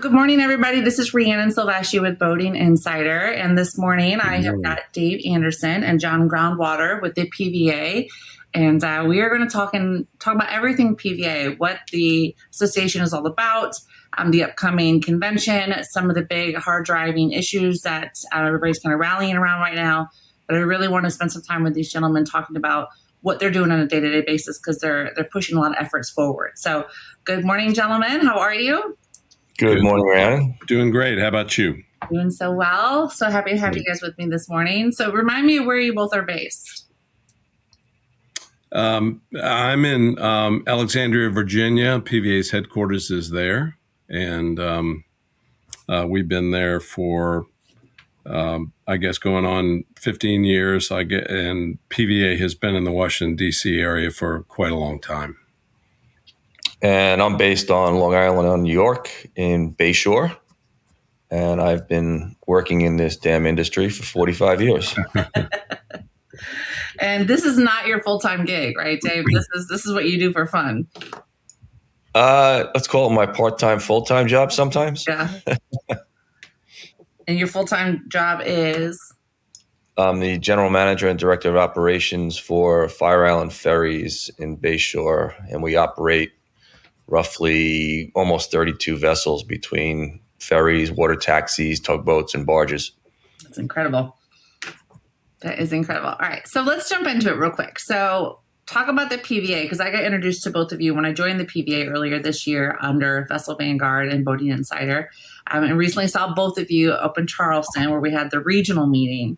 Good morning, everybody. This is Rhiannon Silvestri with Boating Insider. And this morning I have got Dave Anderson and John Groundwater with the PVA. And we are going to talk about everything PVA, what the association is all about, the upcoming convention, some of the big hard driving issues that everybody's kind of rallying around right now. But I really want to spend some time with these gentlemen talking about what they're doing on a day-to-day basis because they're pushing a lot of efforts forward. So good morning, gentlemen. How are you? Good morning, Rhiannon. Doing great. How about you? Doing so well. So happy to have you guys with me this morning. So remind me of where you both are based. I'm in Alexandria, Virginia. PVA's headquarters is there. And we've been there for, I guess, going on 15 years. And PVA has been in the Washington, D.C. area for quite a long time. And I'm based on Long Island, New York, in Bayshore. And I've been working in this damn industry for 45 years. And this is not your full-time gig, right, Dave? This is what you do for fun. Let's call it my part-time, full-time job sometimes. Yeah. And your full-time job is? I'm the general manager and director of operations for Fire Island Ferries in Bayshore. And we operate roughly almost 32 vessels between ferries, water taxis, tugboats, and barges. That's incredible. That is incredible. All right, so let's jump into it real quick. So talk about the PVA, because I got introduced to both of you when I joined the PVA earlier this year under Vessel Vanguard and Boating Insider. And recently saw both of you up in Charleston where we had the regional meeting.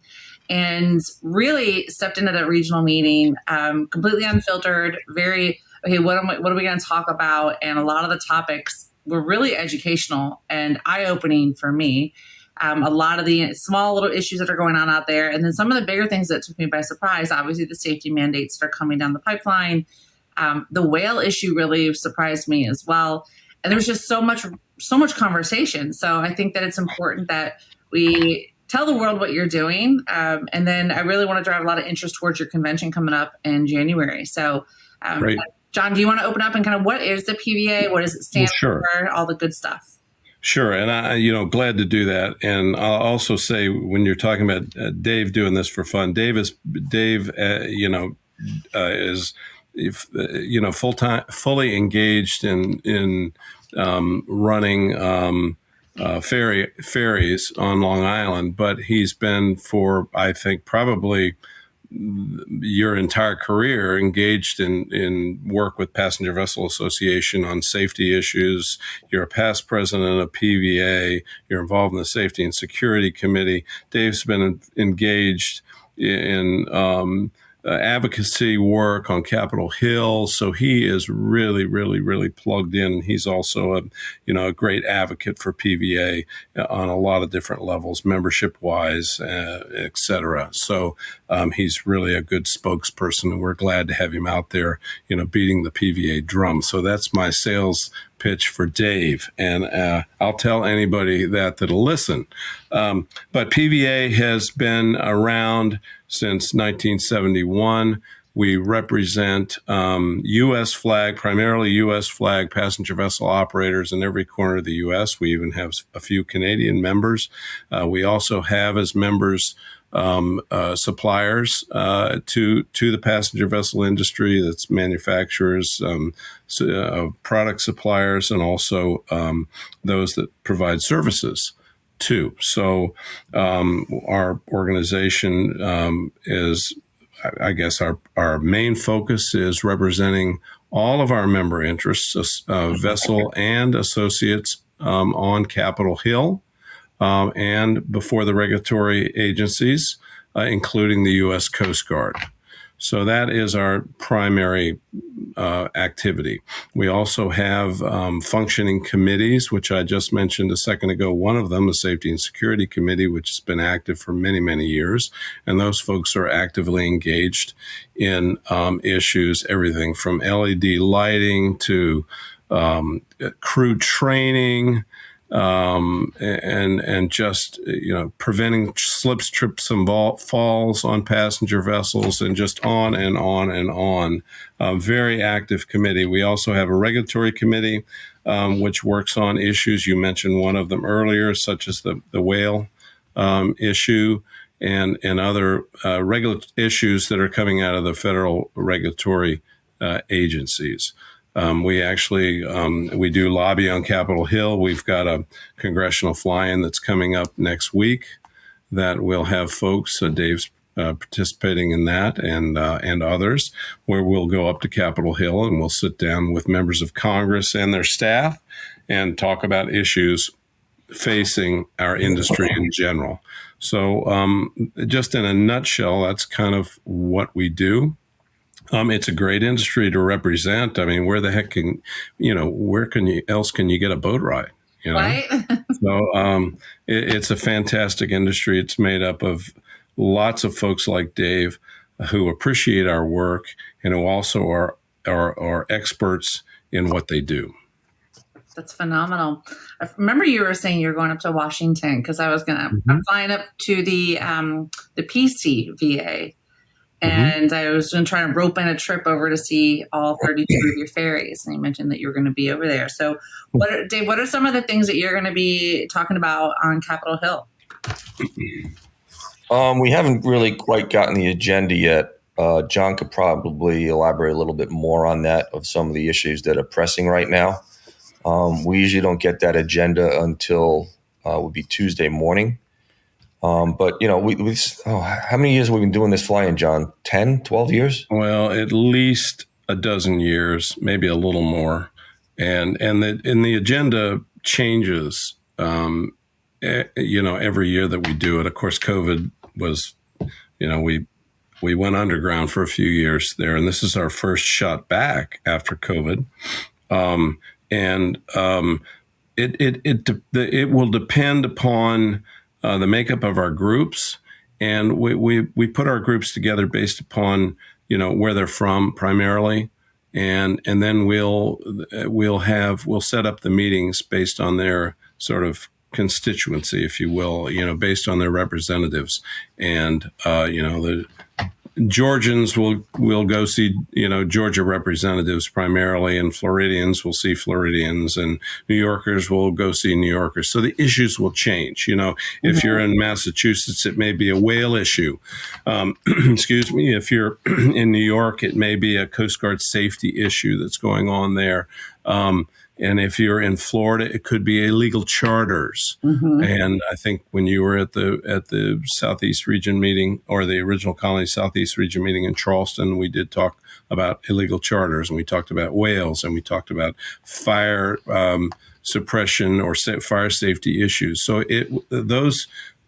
And really stepped into that regional meeting completely unfiltered, very, okay, what are we going to talk about? And a lot of the topics were really educational and eye-opening for me. A lot of the small little issues that are going on out there. And then some of the bigger things that took me by surprise, obviously the safety mandates that are coming down the pipeline. The whale issue really surprised me as well. And there's just so much conversation. So I think that it's important that we tell the world what you're doing. And then I really want to drive a lot of interest towards your convention coming up in January. So John, do you want to open up and kind of what is the PVA? What does it stand for? All the good stuff. Sure. And I, glad to do that. And I'll also say when you're talking about Dave doing this for fun, Dave is fully engaged in running ferries on Long Island, but he's been for, I think, probably your entire career engaged in work with Passenger Vessel Association on safety issues. You're a past president of PVA. You're involved in the Safety and Security Committee. Dave's been engaged in advocacy work on Capitol Hill. So he is really, really, really plugged in. He's also a great advocate for PVA on a lot of different levels, membership wise, et cetera. So he's really a good spokesperson, and we're glad to have him out there, beating the PVA drum. So that's my sales pitch for Dave. And I'll tell anybody that'll listen. But PVA has been around since 1971. We represent U.S. flag, primarily U.S. flag passenger vessel operators in every corner of the U.S. We even have a few Canadian members. We also have as members suppliers to the passenger vessel industry. That's manufacturers, product suppliers, and also those that provide services too. So our organization is, I guess, our main focus is representing all of our member interests, vessel and associates on Capitol Hill and before the regulatory agencies, including the U.S. Coast Guard. So that is our primary activity. We also have functioning committees, which I just mentioned a second ago. One of them, the Safety and Security Committee, which has been active for many, many years. And those folks are actively engaged in issues, everything from LED lighting to crew training, and just preventing slips, trips, and falls on passenger vessels, and just on and on and on. A very active committee. We also have a regulatory committee which works on issues. You mentioned one of them earlier, such as the whale issue and other regular issues that are coming out of the federal regulatory agencies. We do lobby on Capitol Hill. We've got a congressional fly-in that's coming up next week that will have folks. Dave's participating in that, and others, where we'll go up to Capitol Hill and we'll sit down with members of Congress and their staff and talk about issues facing our industry in general. So, just in a nutshell, that's kind of what we do. It's a great industry to represent. I mean, where the heck where else can you get a boat ride? Right? So it's a fantastic industry. It's made up of lots of folks like Dave who appreciate our work and who also are experts in what they do. That's phenomenal. I remember you were saying you were going up to Washington because I'm flying up to the PCVA. And I was trying to rope in a trip over to see all 32 of your ferries. And you mentioned that you were going to be over there. So, Dave, what are some of the things that you're going to be talking about on Capitol Hill? We haven't really quite gotten the agenda yet. John could probably elaborate a little bit more on that, of some of the issues that are pressing right now. We usually don't get that agenda until would be Tuesday morning. But, how many years have we been doing this fly-in, John? 10, 12 years? Well, at least a dozen years, maybe a little more. And the agenda changes, every year that we do it. Of course, COVID was, we went underground for a few years there, and this is our first shot back after COVID. It will depend upon the makeup of our groups, and we put our groups together based upon where they're from primarily, and then we'll set up the meetings based on their sort of constituency, if you will, based on their representatives, and the Georgians will go see, Georgia representatives primarily, and Floridians will see Floridians, and New Yorkers will go see New Yorkers. So the issues will change. If you're in Massachusetts, it may be a whale issue. Excuse me. If you're in New York, it may be a Coast Guard safety issue that's going on there. And if you're in Florida, it could be illegal charters. And I think when you were at the Southeast Region meeting, or the original Colony Southeast Region meeting in Charleston, we did talk about illegal charters, and we talked about whales, and we talked about fire suppression or fire safety issues. So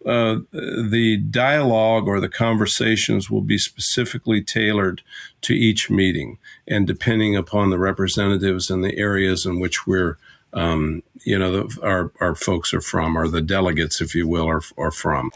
the dialogue or the conversations will be specifically tailored to each meeting, and depending upon the representatives and the areas in which we're, our folks are from, or the delegates, if you will, are from.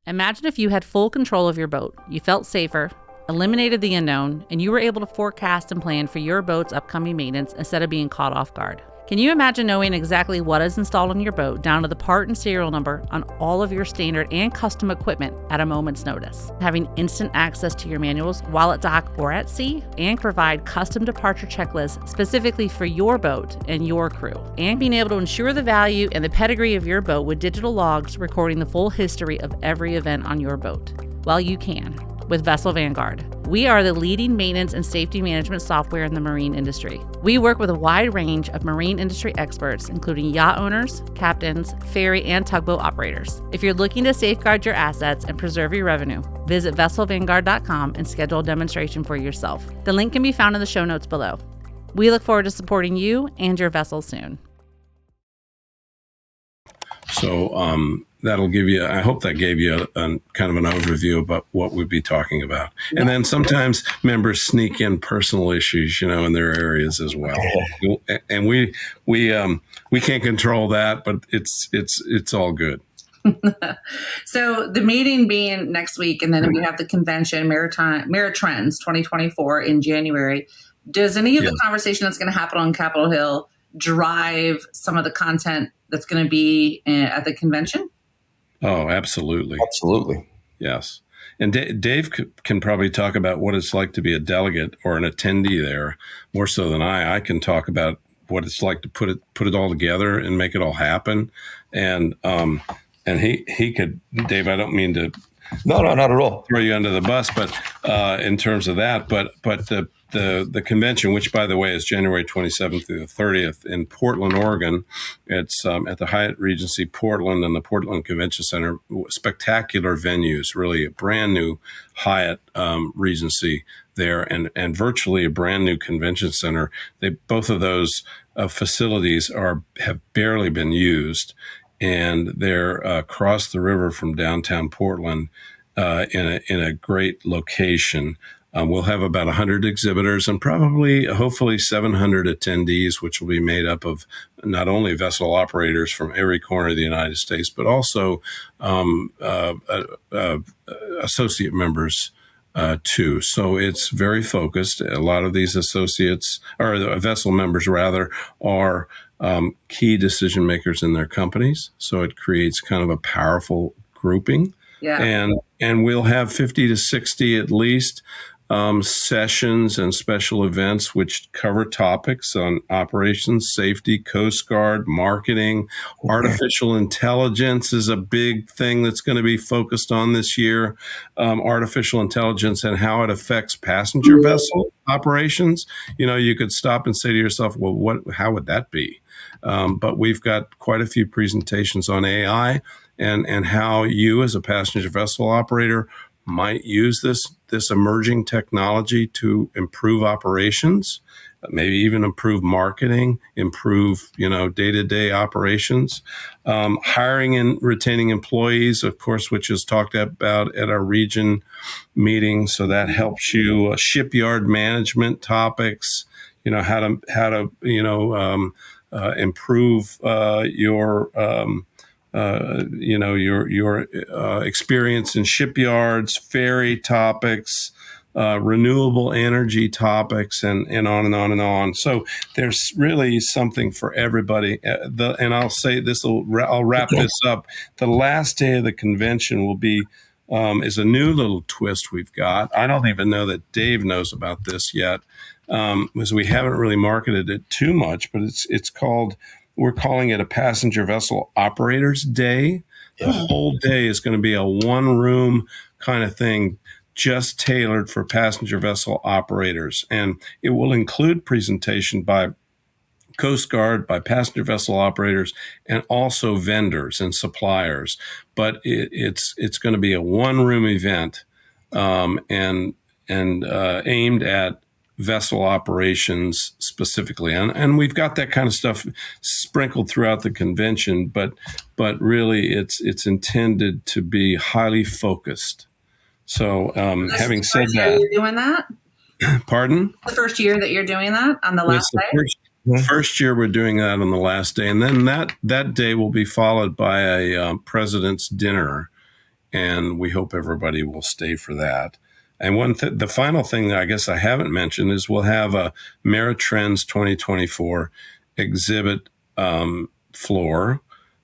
Imagine if you had full control of your boat. You felt safer, eliminated the unknown, and you were able to forecast and plan for your boat's upcoming maintenance instead of being caught off guard. Can you imagine knowing exactly what is installed on your boat, down to the part and serial number, on all of your standard and custom equipment at a moment's notice? Having instant access to your manuals while at dock or at sea, and provide custom departure checklists specifically for your boat and your crew. And being able to ensure the value and the pedigree of your boat with digital logs recording the full history of every event on your boat. Well, you can with Vessel Vanguard. We are the leading maintenance and safety management software in the marine industry. We work with a wide range of marine industry experts, including yacht owners, captains, ferry, and tugboat operators. If you're looking to safeguard your assets and preserve your revenue, visit vesselvanguard.com and schedule a demonstration for yourself. The link can be found in the show notes below. We look forward to supporting you and your vessel soon. So that'll give you, I hope that gave you a kind of an overview about what we'd be talking about. And then sometimes members sneak in personal issues, in their areas as well. And we can't control that, but it's all good. So the meeting being next week, and then we have the convention, Maritrends 2024 in January. Does any of the conversation that's going to happen on Capitol Hill drive some of the content that's going to be at the convention? Oh, absolutely. Absolutely. Yes. And Dave can probably talk about what it's like to be a delegate or an attendee there more so than I. I can talk about what it's like to put it all together and make it all happen. And he could, Dave, I don't mean to No, not at all. throw you under the bus, but in terms of that, but the convention, which by the way is January 27th through the 30th in Portland, Oregon, it's at the Hyatt Regency Portland and the Portland Convention Center. Spectacular venues, really a brand new Hyatt Regency there, and virtually a brand new convention center. Both of those facilities have barely been used, and they're across the river from downtown Portland in a great location. We'll have about 100 exhibitors and hopefully 700 attendees, which will be made up of not only vessel operators from every corner of the United States, but also associate members too. So it's very focused. A lot of these associates, or the vessel members rather, are key decision makers in their companies. So it creates kind of a powerful grouping. Yeah. And we'll have 50 to 60 at least sessions and special events which cover topics on operations, safety, Coast Guard, marketing. Artificial intelligence is a big thing that's going to be focused on this year. Artificial intelligence and how it affects passenger vessel operations. You could stop and say to yourself, well, how would that be? But we've got quite a few presentations on AI and how you as a passenger vessel operator might use this emerging technology to improve operations, maybe even improve marketing, improve day-to-day operations, hiring and retaining employees, of course, which is talked about at our region meeting. So that helps you. Shipyard management topics, how to improve your experience in shipyards, ferry topics, renewable energy topics, and on and on and on. So there's really something for everybody. And I'll say this, I'll wrap this up. The last day of the convention will be is a new little twist we've got. I don't even know that Dave knows about this yet, because we haven't really marketed it too much, but we're calling it a Passenger Vessel Operators Day. The whole day is going to be a one-room kind of thing, just tailored for passenger vessel operators. And it will include presentation by Coast Guard, by passenger vessel operators, and also vendors and suppliers. But it's going to be a one-room event and aimed at vessel operations specifically, and we've got that kind of stuff sprinkled throughout the convention, but really it's intended to be highly focused. So having said that, you're doing that? Pardon? The first year that you're doing that on the last day? First year we're doing that on the last day, and then that day will be followed by a president's dinner, and we hope everybody will stay for that. And the final thing that I guess I haven't mentioned is we'll have a Maritrends 2024 exhibit floor,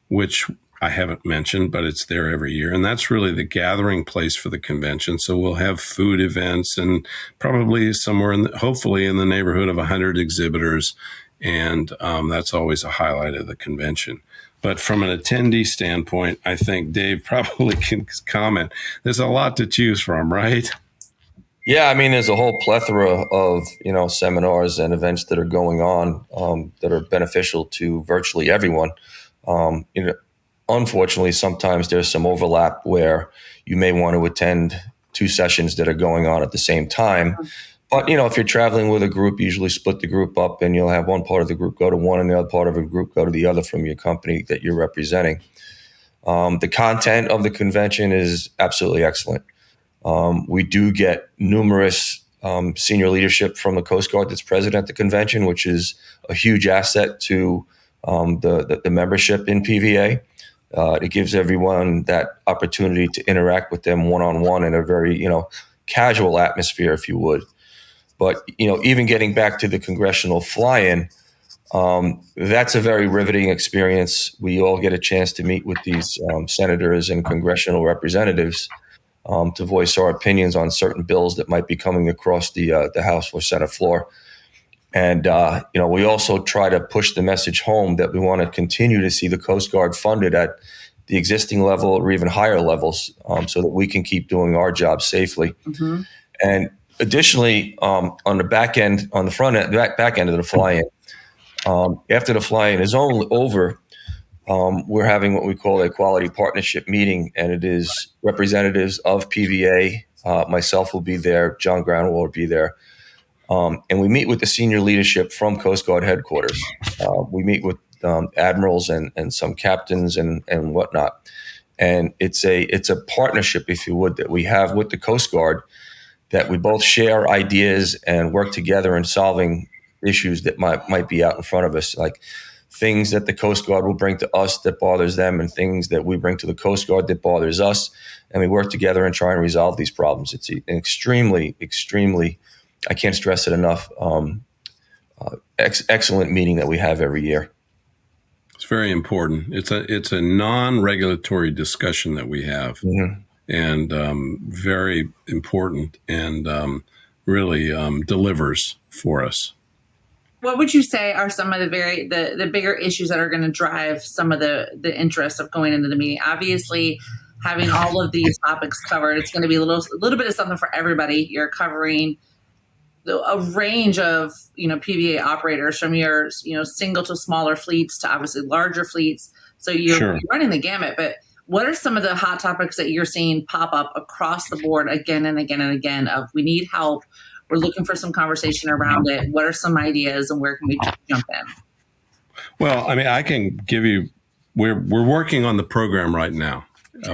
which I haven't mentioned, but it's there every year. And that's really the gathering place for the convention. So we'll have food events and probably hopefully in the neighborhood of 100 exhibitors. And that's always a highlight of the convention. But from an attendee standpoint, I think Dave probably can comment. There's a lot to choose from, right? Yeah, I mean, there's a whole plethora of seminars and events that are going on that are beneficial to virtually everyone. Unfortunately, sometimes there's some overlap where you may want to attend two sessions that are going on at the same time. But if you're traveling with a group, you usually split the group up, and you'll have one part of the group go to one, and the other part of the group go to the other from your company that you're representing. The content of the convention is absolutely excellent. We do get numerous senior leadership from the Coast Guard that's present at the convention, which is a huge asset to the membership in PVA. It gives everyone that opportunity to interact with them one-on-one in a very, casual atmosphere, if you would. But, even getting back to the congressional fly-in, That's a very riveting experience. We all get a chance to meet with these senators and congressional representatives to voice our opinions on certain bills that might be coming across the House or Senate floor. And we also try to push the message home that we want to continue to see the Coast Guard funded at the existing level or even higher levels, so that we can keep doing our job safely. Mm-hmm. And additionally, on the back end, on the front end, back end of the fly-in, after the fly-in is over, we're having what we call a quality partnership meeting, and it is representatives of PVA. Myself will be there. John Groundwater will be there. And we meet with the senior leadership from Coast Guard headquarters. We meet with admirals and some captains and whatnot. And it's a partnership, if you would, that we have with the Coast Guard, that we both share ideas and work together in solving issues that might be out in front of us, like things that the Coast Guard will bring to us that bothers them, and things that we bring to the Coast Guard that bothers us. And we work together and try and resolve these problems. It's an extremely, I can't stress it enough, excellent meeting that we have every year. It's very important. It's a non-regulatory discussion that we have, mm-hmm. and very important, and really delivers for us. What would you say are some of the bigger issues that are going to drive some of the interest of going into the meeting? Obviously, having all of these topics covered, it's going to be a little bit of something for everybody. You're covering a range of PVA operators, from your single to smaller fleets to obviously larger fleets. So you're running the gamut. But what are some of the hot topics that you're seeing pop up across the board again and again and again? Of we need help, we're looking for some conversation around it. What are some ideas, and where can we jump in? Well, I mean, I can give you. We're working on the program right now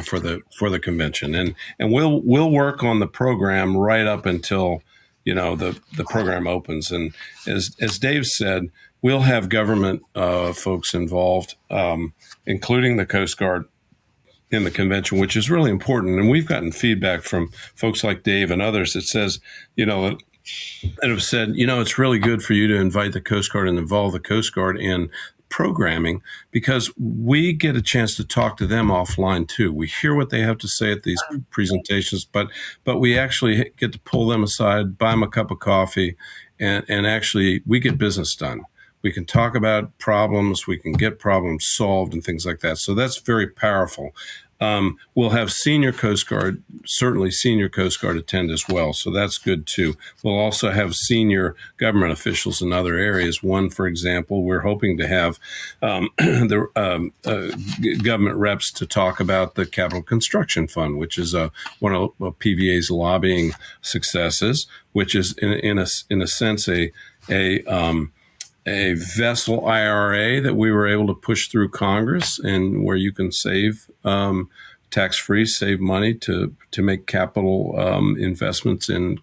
for the convention, and we'll work on the program right up until the program opens. And as Dave said, we'll have government folks involved, including the Coast Guard, in the convention, which is really important. And we've gotten feedback from folks like Dave and others that says, that have said, it's really good for you to invite the Coast Guard and involve the Coast Guard in programming, because we get a chance to talk to them offline too. We hear what they have to say at these presentations, but we actually get to pull them aside, buy them a cup of coffee, and actually we get business done. We can talk about problems, we can get problems solved and things like that. So that's very powerful. We'll have senior Coast Guard attend as well. So that's good too. We'll also have senior government officials in other areas. One, for example, we're hoping to have the government reps to talk about the Capital Construction Fund, which is one of PVA's lobbying successes, which is in a sense a vessel IRA that we were able to push through Congress, and where you can save tax-free, save money to make capital investments in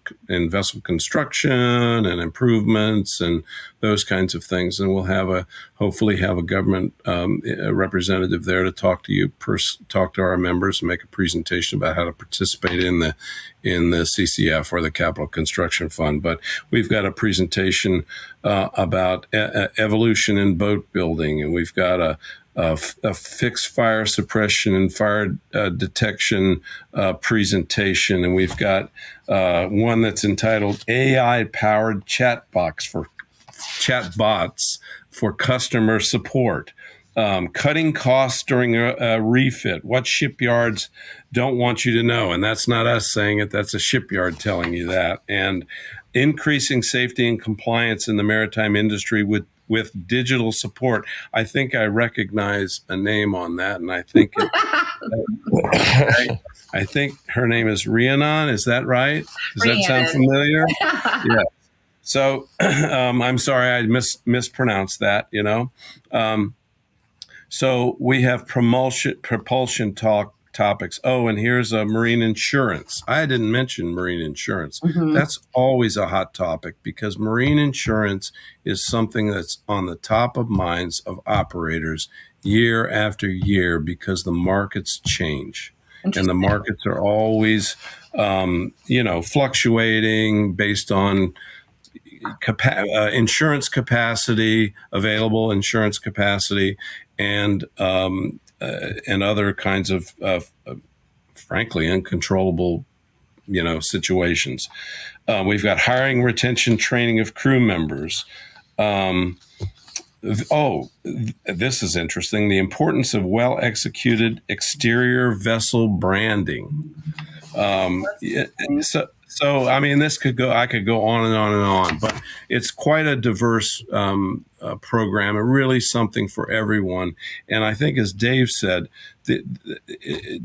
vessel construction and improvements and those kinds of things. And we'll hopefully have a government representative there to talk to talk to our members and make a presentation about how to participate in the CCF, or the Capital Construction Fund. But we've got a presentation about evolution in boat building, and we've got a fixed fire suppression and fire detection presentation, and we've got one that's entitled AI-powered chatbots for customer support. Cutting costs during a refit, what shipyards don't want you to know. And that's not us saying it, that's a shipyard telling you that. And increasing safety and compliance in the maritime industry with digital support. I think I recognize a name on that, and I think I think her name is Rhiannon. Is that right? Does that sound familiar? Yeah. So I'm sorry I mispronounced that. So we have propulsion topics. Oh, and here's marine insurance. I didn't mention marine insurance. Mm-hmm. That's always a hot topic, because marine insurance is something that's on the top of minds of operators year after year, because the markets change. And the markets are always, fluctuating based on, insurance capacity, available insurance capacity, and other kinds of frankly uncontrollable situations. We've got hiring, retention, training of crew members. This is interesting. The importance of well-executed exterior vessel branding. So I mean, I could go on and on and on, but it's quite a diverse program. It really something for everyone. And I think, as Dave said,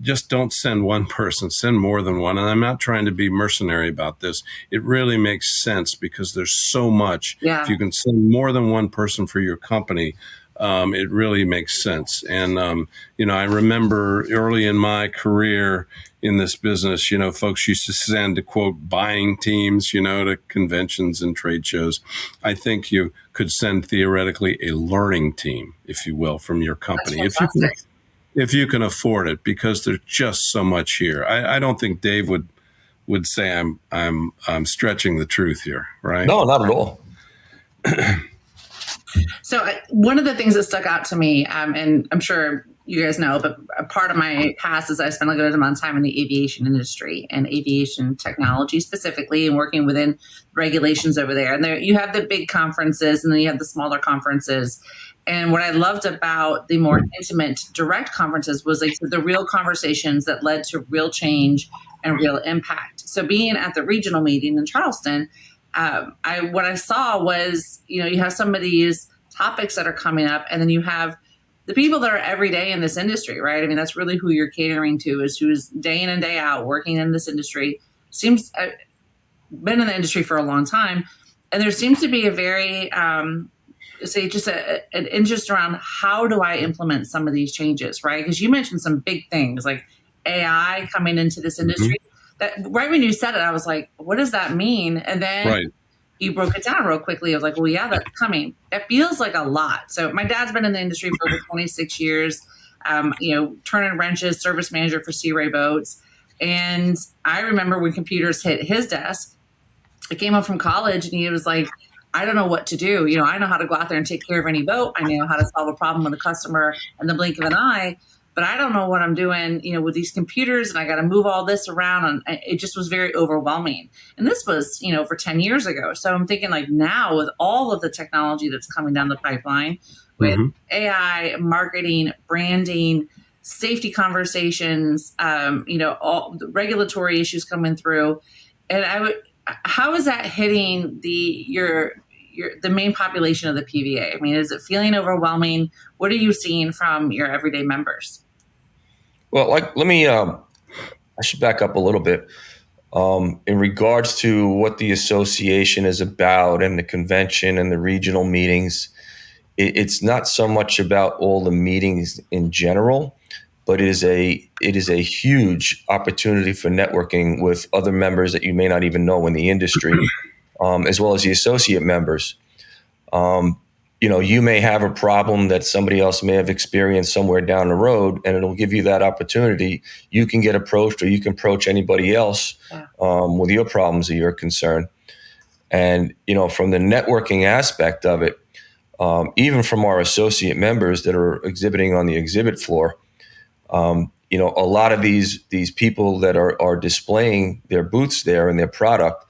just don't send one person, send more than one. And I'm not trying to be mercenary about this. It really makes sense because there's so much. Yeah. If you can send more than one person for your company, it really makes sense. And, I remember early in my career in this business, folks used to send, to quote, buying teams, to conventions and trade shows. I think you could send theoretically a learning team, if you will, from your company. If you can afford it, because there's just so much here. I don't think Dave would say I'm stretching the truth here, right? No, not at all. So one of the things that stuck out to me, and I'm sure you guys know, but a part of my past is I spent a good amount of time in the aviation industry and aviation technology specifically, and working within regulations over there. And there you have the big conferences, and then you have the smaller conferences. And what I loved about the more intimate, direct conferences was like the real conversations that led to real change and real impact. So being at the regional meeting in Charleston, what I saw was, you have some of these topics that are coming up, and then you have the people that are every day in this industry, right? I mean, that's really who you're catering to, is who's day in and day out working in this industry. Seems been in the industry for a long time, and there seems to be a very an interest around how do I implement some of these changes, right? Because you mentioned some big things like AI coming into this industry. That right when you said it, I was like, what does that mean? And then you broke it down real quickly. I was like, well, yeah, that's coming. That feels like a lot. So my dad's been in the industry for over 26 years, turning wrenches, service manager for Sea Ray boats. And I remember when computers hit his desk, I came home from college and he was like, I don't know what to do. I know how to go out there and take care of any boat. I know how to solve a problem with a customer in the blink of an eye. But I don't know what I'm doing, with these computers, and I got to move all this around. And it just was very overwhelming. And this was, for 10 years ago. So I'm thinking like now with all of the technology that's coming down the pipeline with AI, marketing, branding, safety conversations, all the regulatory issues coming through. And how is that hitting the main population of the PVA? I mean, is it feeling overwhelming? What are you seeing from your everyday members? Well, I should back up a little bit. In regards to what the association is about and the convention and the regional meetings, it's not so much about all the meetings in general, but it is a huge opportunity for networking with other members that you may not even know in the industry, as well as the associate members. You may have a problem that somebody else may have experienced somewhere down the road, and it'll give you that opportunity. You can get approached, or you can approach anybody else with your problems or your concern. And, from the networking aspect of it, even from our associate members that are exhibiting on the exhibit floor, a lot of these people that are displaying their booths there and their product,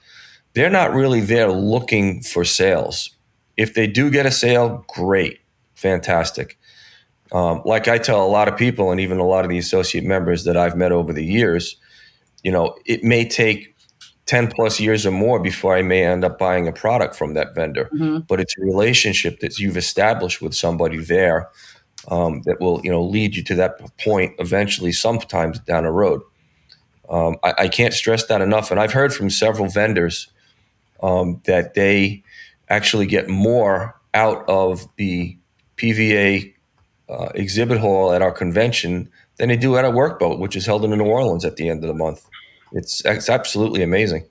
they're not really there looking for sales. If they do get a sale, great, fantastic. Like I tell a lot of people, and even a lot of the associate members that I've met over the years, it may take 10 plus years or more before I may end up buying a product from that vendor. But it's a relationship that you've established with somebody there that will, lead you to that point eventually, sometimes down the road. I can't stress that enough. And I've heard from several vendors that they actually get more out of the PVA exhibit hall at our convention than they do at a workboat, which is held in New Orleans at the end of the month. It's absolutely amazing.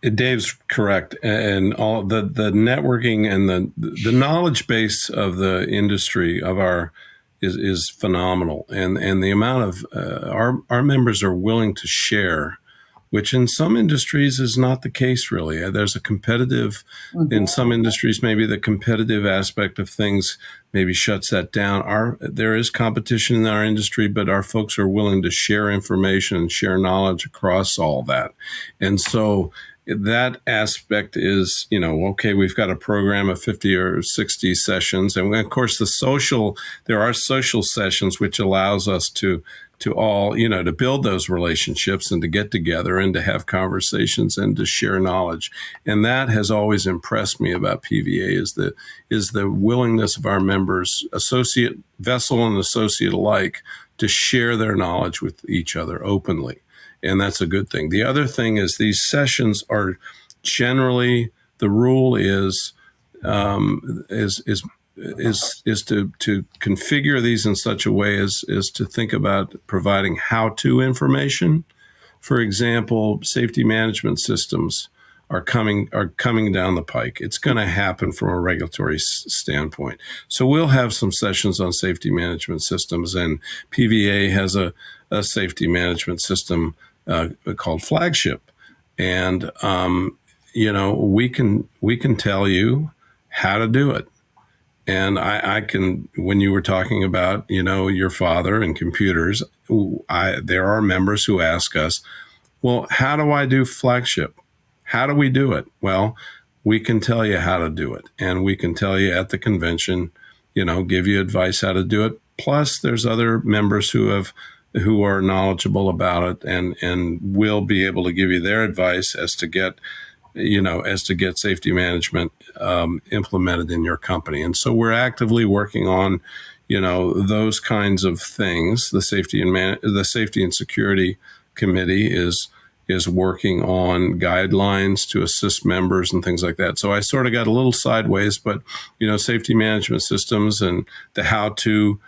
Dave's correct, and all the networking and the knowledge base of the industry is phenomenal, and the amount of our members are willing to share which in some industries is not the case really. There's a competitive, in some industries, maybe the competitive aspect of things maybe shuts that down. There is competition in our industry, but our folks are willing to share information and share knowledge across all that. And so that aspect is, okay, we've got a program of 50 or 60 sessions. And of course, there are social sessions, which allows us to all, to build those relationships and to get together and to have conversations and to share knowledge. And that has always impressed me about PVA is the willingness of our members, associate, vessel and associate alike, to share their knowledge with each other openly. And that's a good thing. The other thing is these sessions are generally, the rule is to configure these in such a way as to think about providing how-to information. For example, safety management systems are coming down the pike. It's going to happen from a regulatory standpoint. So we'll have some sessions on safety management systems, and PVA has a safety management system called Flagship, and we can tell you how to do it. And I can, when you were talking about, your father and computers, there are members who ask us, well, how do I do Flagship? How do we do it? Well, we can tell you how to do it. And we can tell you at the convention, give you advice how to do it. Plus, there's other members who are knowledgeable about it and will be able to give you their advice as to get safety management implemented in your company. And so we're actively working on, those kinds of things. The Safety and Security Committee is working on guidelines to assist members and things like that. So I sort of got a little sideways, but, safety management systems and the how-to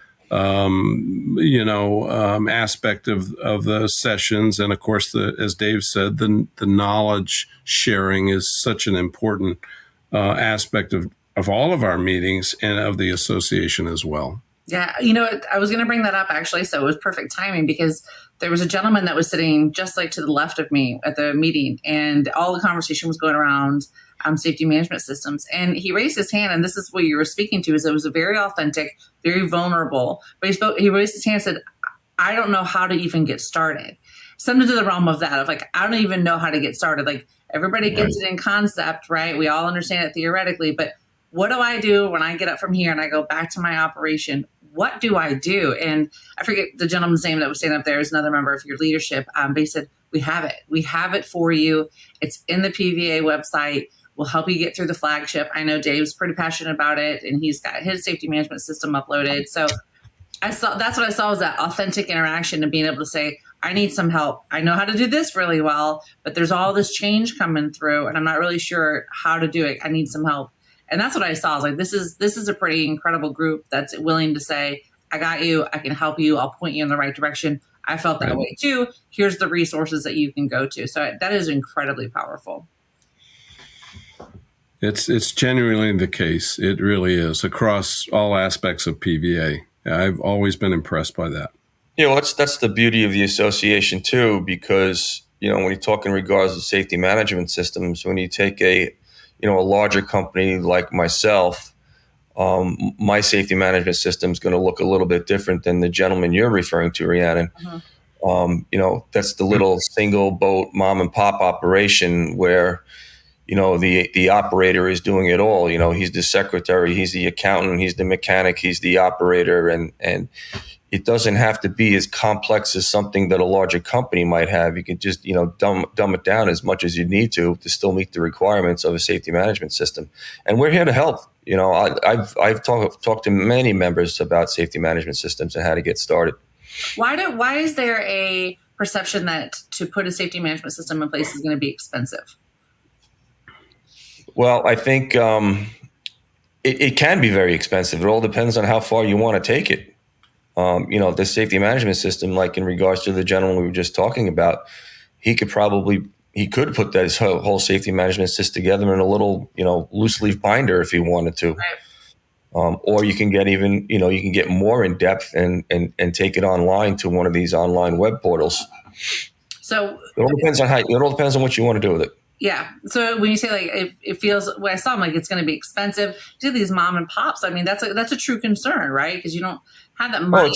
aspect of the sessions. And of course, as Dave said, the knowledge sharing is such an important aspect of all of our meetings and of the association as well. Yeah, I was going to bring that up actually, so it was perfect timing because there was a gentleman that was sitting just like to the left of me at the meeting, and all the conversation was going around safety management systems. And he raised his hand, and this is what you were speaking to, is it was a very authentic, very vulnerable, but he raised his hand and said, I don't know how to even get started. Something to the realm of that, of like, I don't even know how to get started. Like, everybody gets it in concept, right? We all understand it theoretically, but what do I do when I get up from here and I go back to my operation? What do I do? And I forget the gentleman's name that was standing up there is another member of your leadership. But he said, we have it. We have it for you. It's in the PVA website. We'll help you get through the Flagship. I know Dave's pretty passionate about it, and he's got his safety management system uploaded. So that's what I saw was that authentic interaction and being able to say, I need some help. I know how to do this really well, but there's all this change coming through, and I'm not really sure how to do it. I need some help. And that's what I saw. I was like, this is a pretty incredible group that's willing to say, I got you. I can help you. I'll point you in the right direction. I felt that way too. Here's the resources that you can go to. So that is incredibly powerful. It's genuinely the case. It really is across all aspects of PVA. I've always been impressed by that. That's the beauty of the association too, because, when you talk in regards to safety management systems, when you take a larger company like myself, my safety management system is going to look a little bit different than the gentleman you're referring to, Rhiannon. That's the little single boat mom and pop operation where, the operator is doing it all. He's the secretary, he's the accountant, he's the mechanic, he's the operator. And it doesn't have to be as complex as something that a larger company might have. You can just, dumb it down as much as you need to still meet the requirements of a safety management system. And we're here to help. I've talked to many members about safety management systems and how to get started. Why is there a perception that to put a safety management system in place is going to be expensive? Well, I think it can be very expensive. It all depends on how far you want to take it. The safety management system, like in regards to the gentleman we were just talking about, he could put that whole safety management system together in a little, loose leaf binder if he wanted to. Right. Or you can get even, you can get more in depth and take it online to one of these online web portals. So It all depends on it all depends on what you want to do with it. yeah. So when you say like it feels, when I saw them, like it's going to be expensive to these mom and pops. I mean, that's a true concern, right? Because you don't have that money,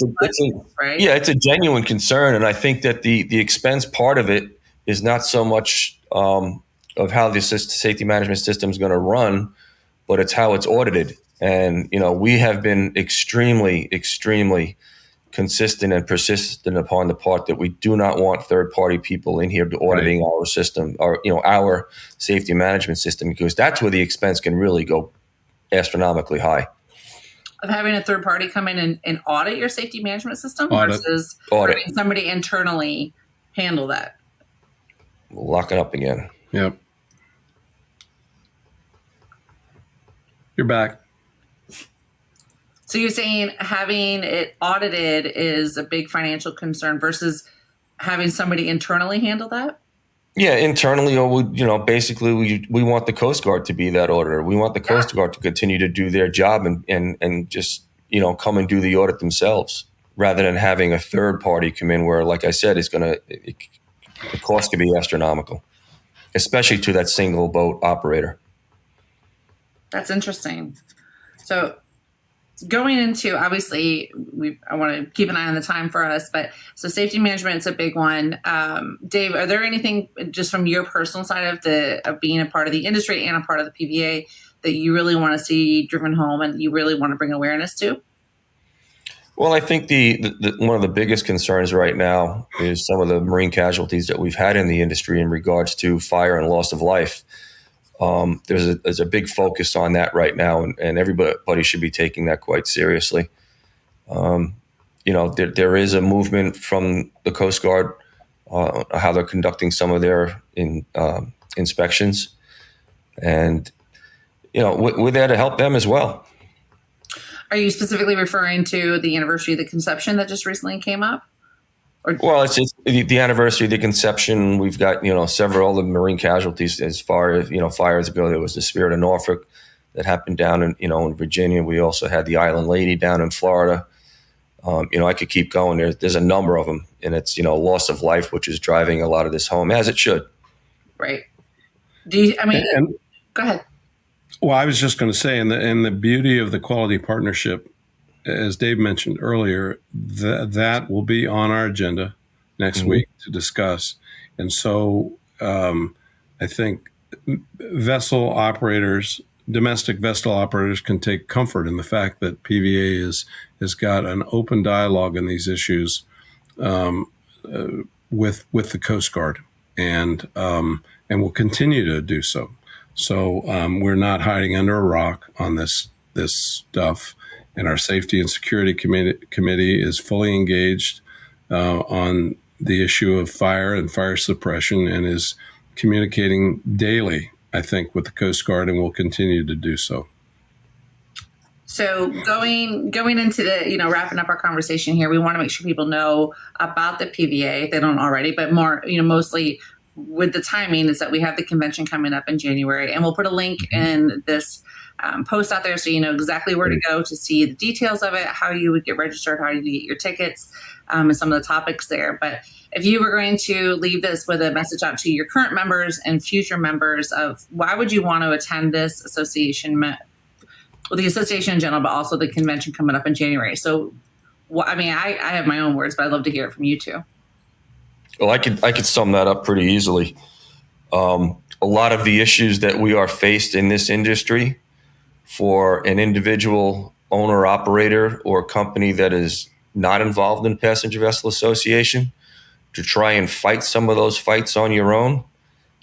right? Yeah, it's a genuine concern, and I think that the expense part of it is not so much of how the safety management system is going to run, but it's how it's audited. And we have been extremely, extremely consistent and persistent upon the part that we do not want third-party people in here auditing our system, or our safety management system, because that's where the expense can really go astronomically high. Of having a third party come in and audit your safety management system versus audit. having somebody internally handle that. Locking up again. Yep. You're back. So you're saying having it audited is a big financial concern versus having somebody internally handle that? Yeah, internally, or basically, we want the Coast Guard to be that auditor. We want the Coast Guard to continue to do their job and just come and do the audit themselves, rather than having a third party come in where, like I said, the cost could be astronomical, especially to that single boat operator. That's interesting. So going into, obviously, I want to keep an eye on the time for us, but so safety management is a big one. Dave, are there anything just from your personal side of being a part of the industry and a part of the PVA that you really want to see driven home and you really want to bring awareness to? Well, I think the one of the biggest concerns right now is some of the marine casualties that we've had in the industry in regards to fire and loss of life. There's a big focus on that right now, and everybody should be taking that quite seriously. There is a movement from the Coast Guard, how they're conducting some of their inspections, and we're there to help them as well. Are you specifically referring to the anniversary of the conception that just recently came up? Well, it's the anniversary of the conception. We've got, several other marine casualties as far as, fires ago. There was the Spirit of Norfolk that happened down in Virginia. We also had the Island Lady down in Florida. I could keep going. There's a number of them, and it's, loss of life, which is driving a lot of this home, as it should. Right. Go ahead. Well, I was just going to say, and the beauty of the quality partnership, as Dave mentioned earlier, that will be on our agenda next week to discuss. And so I think domestic vessel operators can take comfort in the fact that PVA has got an open dialogue on these issues with the Coast Guard, and will continue to do so. So we're not hiding under a rock on this stuff. And our Safety and Security Committee is fully engaged on the issue of fire and fire suppression, and is communicating daily, I think, with the Coast Guard, and will continue to do so. So going into the, wrapping up our conversation here, we want to make sure people know about the PVA if they don't already, but more, mostly with the timing is that we have the convention coming up in January, and we'll put a link in this post out there so you know exactly where to go to see the details of it, how you would get registered, how you get your tickets, and some of the topics there. But if you were going to leave this with a message out to your current members and future members of why would you want to attend this association, well, the association in general, but also the convention coming up in January. So, I have my own words, but I'd love to hear it from you too. Well, I could sum that up pretty easily. A lot of the issues that we are faced in this industry, for an individual owner, operator, or company that is not involved in Passenger Vessel Association, to try and fight some of those fights on your own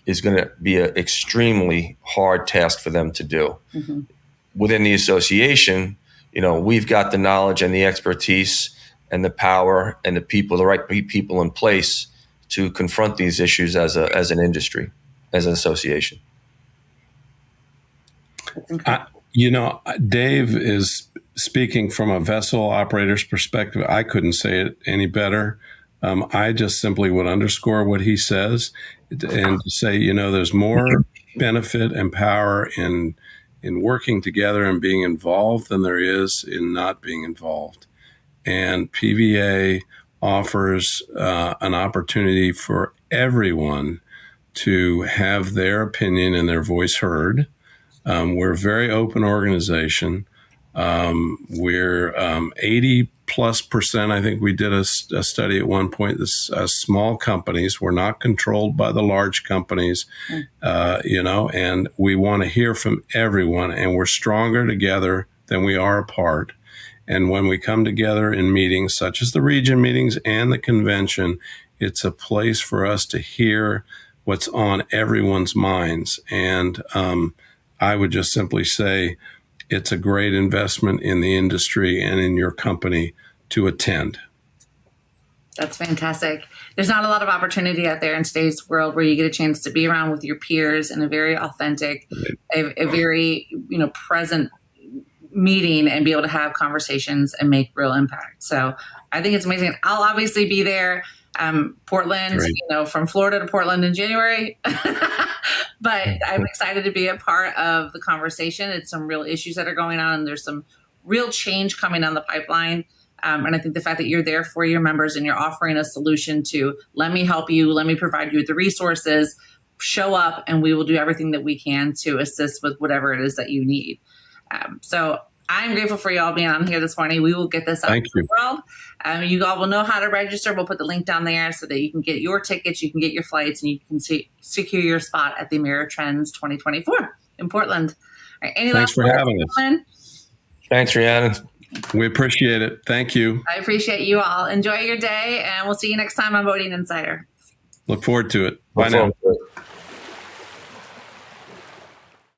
is going to be an extremely hard task for them to do. Mm-hmm. Within the association, we've got the knowledge and the expertise and the power and the right people in place to confront these issues as an industry, as an association. Dave is speaking from a vessel operator's perspective. I couldn't say it any better. I just simply would underscore what he says and say, there's more benefit and power in working together and being involved than there is in not being involved. And PVA offers an opportunity for everyone to have their opinion and their voice heard. We're a very open organization. We're 80+%. I think we did a study at one point. This small companies, we're not controlled by the large companies, and we want to hear from everyone. And we're stronger together than we are apart. And when we come together in meetings such as the region meetings and the convention, it's a place for us to hear what's on everyone's minds. And I would just simply say it's a great investment in the industry and in your company to attend. That's fantastic. There's not a lot of opportunity out there in today's world where you get a chance to be around with your peers in a very authentic, a very present meeting and be able to have conversations and make real impact. So I think it's amazing. I'll obviously be there. Portland, Great. From Florida to Portland in January. But I'm excited to be a part of the conversation. It's some real issues that are going on. There's some real change coming down the pipeline. And I think the fact that you're there for your members and you're offering a solution to let me help you, let me provide you with the resources, show up, and we will do everything that we can to assist with whatever it is that you need. So I'm grateful for you all being on here this morning. We will get this out to the world. You all will know how to register. We'll put the link down there so that you can get your tickets, you can get your flights, and you can secure your spot at the Ameritrends 2024 in Portland. All right, Thanks for having us. Thanks, Rhiannon. We appreciate it. Thank you. I appreciate you all. Enjoy your day, and we'll see you next time on Voting Insider. Look forward to it. Bye now.